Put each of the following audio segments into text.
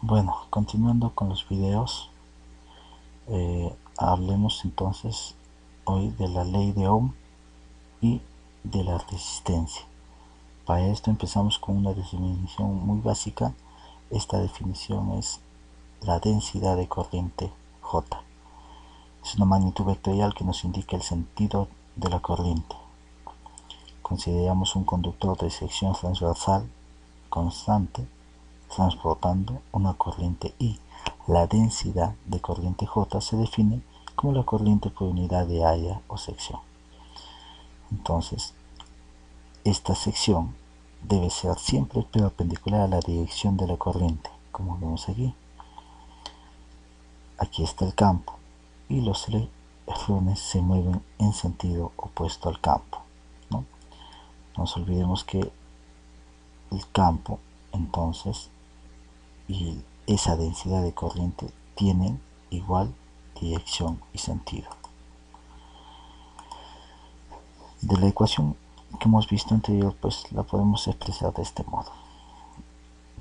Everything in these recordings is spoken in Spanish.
Bueno, continuando con los videos, hablemos entonces hoy de la ley de Ohm y de la resistencia. Para esto empezamos con una definición muy básica. Esta definición es la densidad de corriente J. Es una magnitud vectorial que nos indica el sentido de la corriente. Consideramos un conductor de sección transversal constante transportando una corriente I. La densidad de corriente J se define como la corriente por unidad de área o sección. Entonces, esta sección debe ser siempre perpendicular a la dirección de la corriente, como vemos aquí. Aquí está el campo y los electrones se mueven en sentido opuesto al campo. No nos olvidemos que el campo, entonces, y esa densidad de corriente tienen igual dirección y sentido. De la ecuación que hemos visto anterior, pues la podemos expresar de este modo.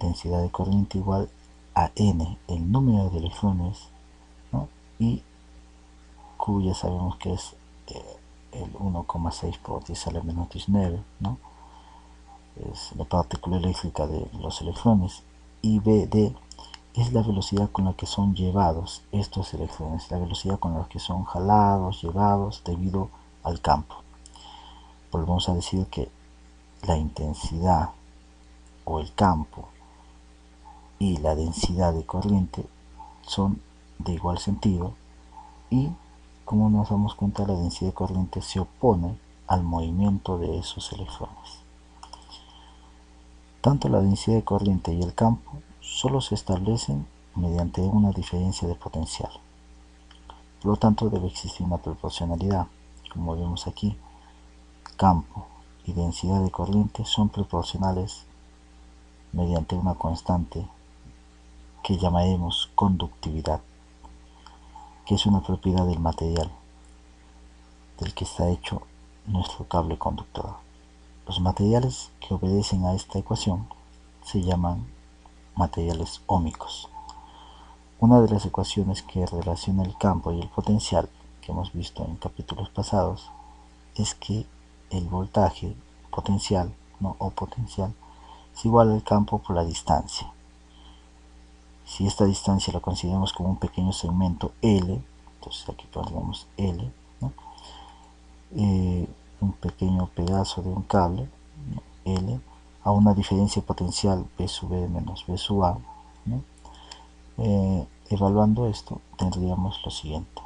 Densidad de corriente igual a n, el número de electrones, ¿no? Y Q ya sabemos que es el 1,6 por 10 a la menos 19, ¿no? Es la partícula eléctrica de los electrones. Y BD es la velocidad con la que son llevados estos electrones, la velocidad con la que son jalados, llevados debido al campo. Volvemos a decir que la intensidad o el campo y la densidad de corriente son de igual sentido y, como nos damos cuenta, la densidad de corriente se opone al movimiento de esos electrones. Tanto la densidad de corriente y el campo solo se establecen mediante una diferencia de potencial. Por lo tanto, debe existir una proporcionalidad. Como vemos aquí, campo y densidad de corriente son proporcionales mediante una constante que llamaremos conductividad, que es una propiedad del material del que está hecho nuestro cable conductor. Los materiales que obedecen a esta ecuación se llaman materiales óhmicos. Una de las ecuaciones que relaciona el campo y el potencial que hemos visto en capítulos pasados es que el voltaje potencial, ¿no? o potencial es igual al campo por la distancia. Si esta distancia la consideramos como un pequeño segmento L, entonces aquí pondremos L, ¿no? Un pequeño pedazo de un cable, ¿no? L, a una diferencia potencial B sub B menos B sub A, ¿no? Evaluando esto tendríamos lo siguiente,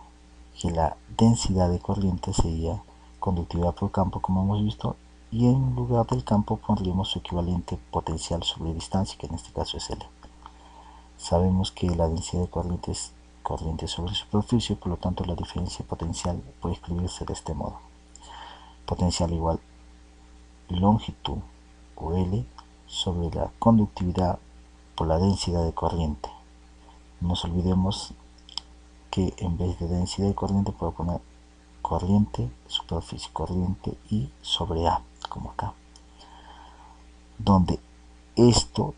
que la densidad de corriente sería conductividad por campo, como hemos visto, y en lugar del campo pondríamos su equivalente potencial sobre distancia, que en este caso es L. Sabemos que la densidad de corriente es corriente sobre superficie, por lo tanto la diferencia potencial puede escribirse de este modo. Potencial igual longitud o L sobre la conductividad por la densidad de corriente. No nos olvidemos que en vez de densidad de corriente puedo poner corriente, superficie, corriente y sobre A, como acá. Donde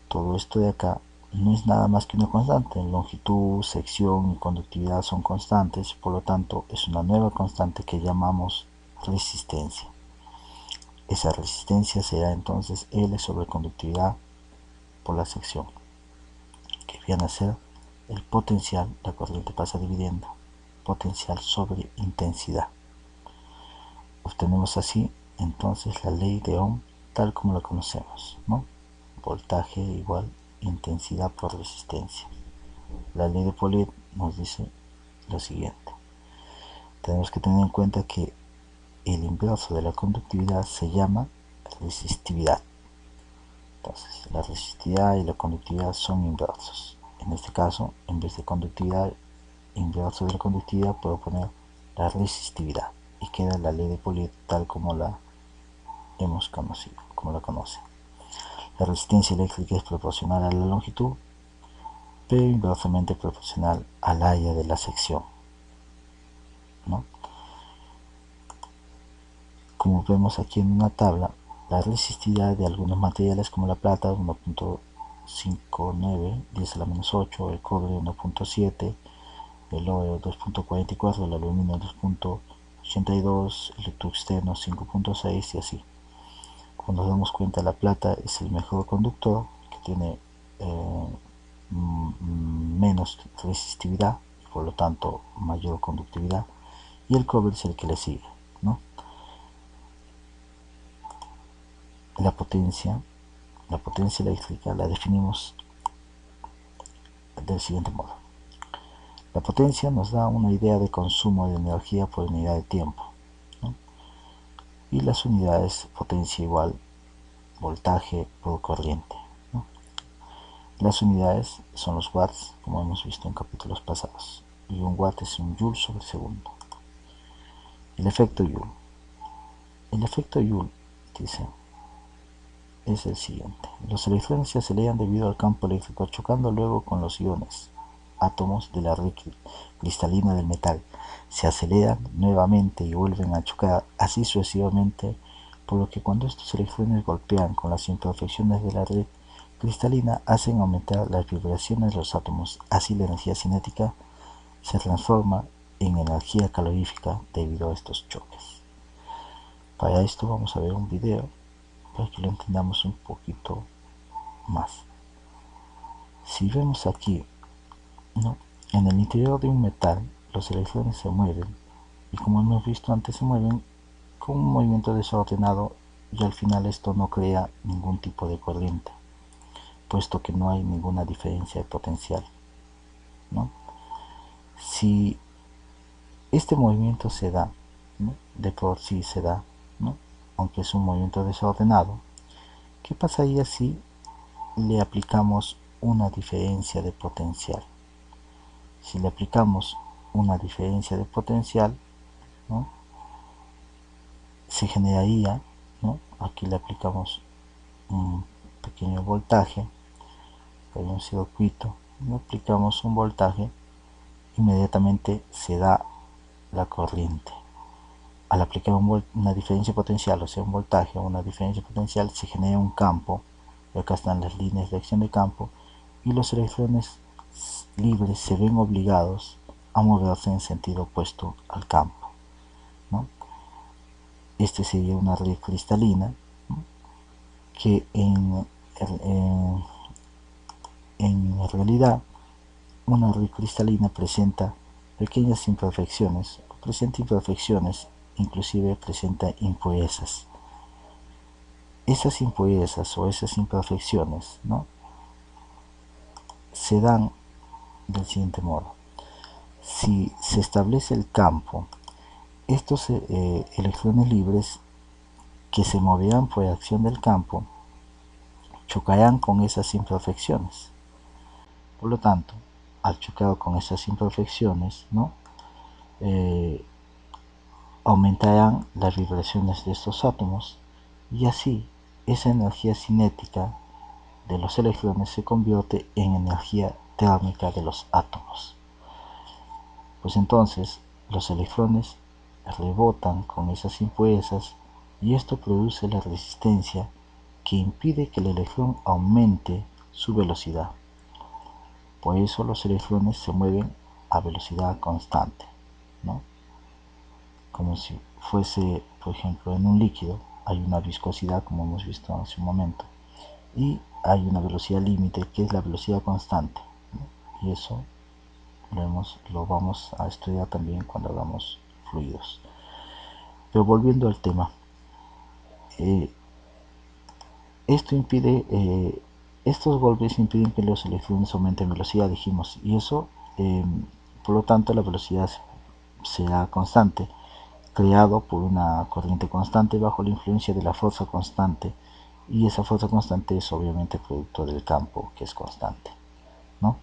todo esto de acá, no es nada más que una constante. Longitud, sección y conductividad son constantes, por lo tanto es una nueva constante que llamamos resistencia. Esa resistencia será entonces L sobre conductividad por la sección, que viene a ser el potencial. La corriente pasa dividiendo potencial sobre intensidad. Obtenemos así entonces la ley de Ohm tal como la conocemos, ¿no? Voltaje igual intensidad por resistencia. La ley de Pauli nos dice lo siguiente. Tenemos que tener en cuenta que el inverso de la conductividad se llama resistividad. Entonces, la resistividad y la conductividad son inversos. En este caso, en vez de conductividad, inverso de la conductividad, puedo poner la resistividad y queda la ley de Pauli tal como la hemos conocido, como la conoce. La resistencia eléctrica es proporcional a la longitud, pero inversamente proporcional al área de la sección, ¿no? Como vemos aquí en una tabla, la resistividad de algunos materiales como la plata 1.2 2.59, 10 a la menos 8, el cobre 1.7, el oro 2.44, el aluminio 2.82, el tungsteno 5.6 y así. Cuando nos damos cuenta, la plata es el mejor conductor, que tiene menos resistividad y por lo tanto mayor conductividad, y el cobre es el que le sigue, ¿no? La potencia eléctrica la definimos del siguiente modo. La potencia nos da una idea de consumo de energía por unidad de tiempo, ¿no? Y las unidades potencia igual voltaje por corriente, ¿no? Las unidades son los watts, como hemos visto en capítulos pasados, y un watt es un joule sobre segundo. El efecto Joule. El efecto Joule, dice, es el siguiente. Los electrones se aceleran debido al campo eléctrico, chocando luego con los iones, átomos de la red cristalina del metal. Se aceleran nuevamente y vuelven a chocar, así sucesivamente, por lo que cuando estos electrones golpean con las imperfecciones de la red cristalina, hacen aumentar las vibraciones de los átomos. Así la energía cinética se transforma en energía calorífica debido a estos choques. Para esto vamos a ver un video para que lo entendamos un poquito más. Si vemos aquí, ¿no?, en el interior de un metal los electrones se mueven, y como hemos visto antes, se mueven con un movimiento desordenado, y al final esto no crea ningún tipo de corriente, puesto que no hay ninguna diferencia de potencial, ¿no? Si este movimiento se da, ¿no?, de por sí se da, ¿no?, aunque es un movimiento desordenado, ¿qué pasaría si le aplicamos una diferencia de potencial? Si le aplicamos una diferencia de potencial, ¿no?, se generaría, ¿no?, aquí le aplicamos un pequeño voltaje, hay un circuito, le aplicamos un voltaje, inmediatamente se da la corriente. Al aplicar una diferencia potencial, o sea un voltaje o una diferencia potencial, se genera un campo, y acá están las líneas de acción de campo, y los electrones libres se ven obligados a moverse en sentido opuesto al campo, ¿no? Este sería una red cristalina, ¿no?, que en realidad una red cristalina presenta pequeñas imperfecciones, inclusive presenta impurezas. Esas impurezas o esas imperfecciones, ¿no?, se dan del siguiente modo. Si se establece el campo, estos electrones libres que se moverán por acción del campo chocarán con esas imperfecciones. Por lo tanto, al chocar con esas imperfecciones, ¿no?, aumentarán las vibraciones de estos átomos, y así esa energía cinética de los electrones se convierte en energía térmica de los átomos. Pues entonces los electrones rebotan con esas impurezas, y esto produce la resistencia que impide que el electrón aumente su velocidad. Por eso los electrones se mueven a velocidad constante, ¿no?, como si fuese, por ejemplo, en un líquido hay una viscosidad, como hemos visto hace un momento, y hay una velocidad límite que es la velocidad constante, ¿no?, y eso lo vamos a estudiar también cuando hagamos fluidos. Pero volviendo al tema, estos golpes impiden que los electrones aumenten velocidad, dijimos, y eso, por lo tanto, la velocidad será constante, creado por una corriente constante bajo la influencia de la fuerza constante, y esa fuerza constante es obviamente producto del campo, que es constante, ¿no?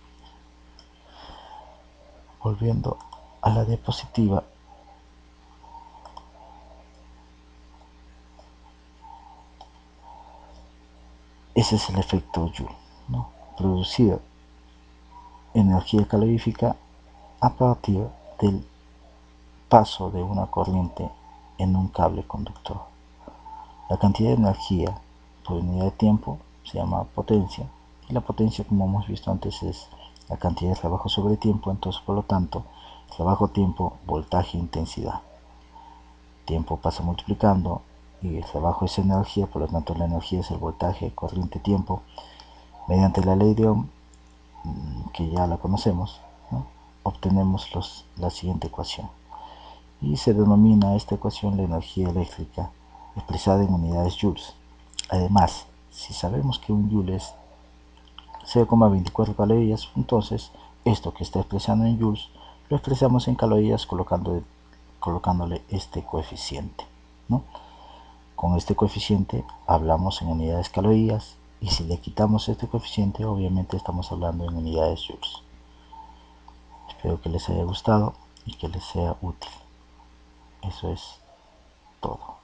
Volviendo a la diapositiva, ese es el efecto Joule, ¿no?, producir energía calorífica a partir del paso de una corriente en un cable conductor. La cantidad de energía por unidad de tiempo se llama potencia, y la potencia, como hemos visto antes, es la cantidad de trabajo sobre tiempo. Entonces, por lo tanto, trabajo, tiempo, voltaje, intensidad. Tiempo pasa multiplicando y el trabajo es energía, por lo tanto la energía es el voltaje, corriente, tiempo. Mediante la ley de Ohm, que ya la conocemos, ¿no?, obtenemos la siguiente ecuación, y se denomina esta ecuación la energía eléctrica expresada en unidades joules. Además, si sabemos que un joule es 0,24 calorías, entonces esto que está expresando en joules lo expresamos en calorías colocándole este coeficiente, ¿no? Con este coeficiente hablamos en unidades calorías, y si le quitamos este coeficiente obviamente estamos hablando en unidades joules. Espero que les haya gustado y que les sea útil. Eso es todo.